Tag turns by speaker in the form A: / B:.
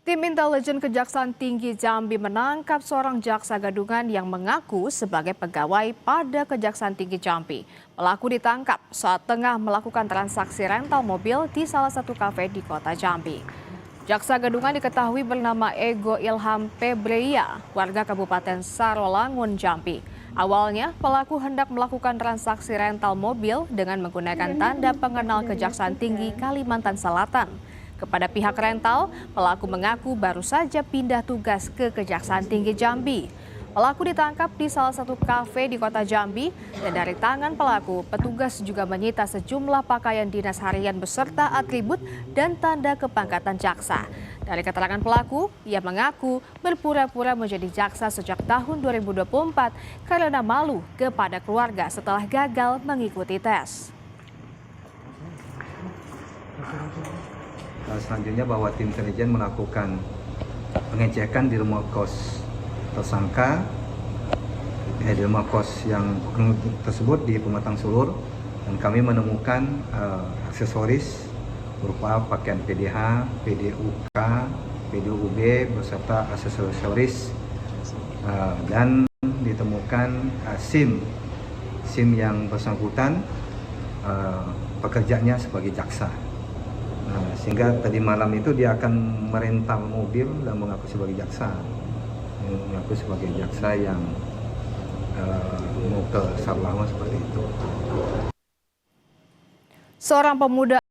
A: Tim intelijen Kejaksaan Tinggi Jambi menangkap seorang jaksa gadungan yang mengaku sebagai pegawai pada Kejaksaan Tinggi Jambi. Pelaku ditangkap saat tengah melakukan transaksi rental mobil di salah satu kafe di kota Jambi. Jaksa gadungan diketahui bernama Ego Ilham Febreya, warga Kabupaten Sarolangun, Jambi. Awalnya, pelaku hendak melakukan transaksi rental mobil dengan menggunakan tanda pengenal Kejaksaan Tinggi Kalimantan Selatan. Kepada pihak rental, pelaku mengaku baru saja pindah tugas ke Kejaksaan Tinggi Jambi. Pelaku ditangkap di salah satu kafe di kota Jambi dan dari tangan pelaku, petugas juga menyita sejumlah pakaian dinas harian beserta atribut dan tanda kepangkatan jaksa. Dari keterangan pelaku, ia mengaku berpura-pura menjadi jaksa sejak tahun 2024 karena malu kepada keluarga setelah gagal mengikuti tes.
B: Selanjutnya bahwa tim intelijen melakukan pengecekan di rumah kos tersangka, di rumah kos yang tersebut di Pematang Sulur, dan kami menemukan aksesoris berupa pakaian PDH, PDUK, PDUB beserta aksesoris, dan ditemukan SIM yang bersangkutan pekerjaannya sebagai jaksa. Sehingga tadi malam itu dia akan merental mobil dan mengaku sebagai jaksa, yang mau ke Sarolangun seperti itu.
A: Seorang pemuda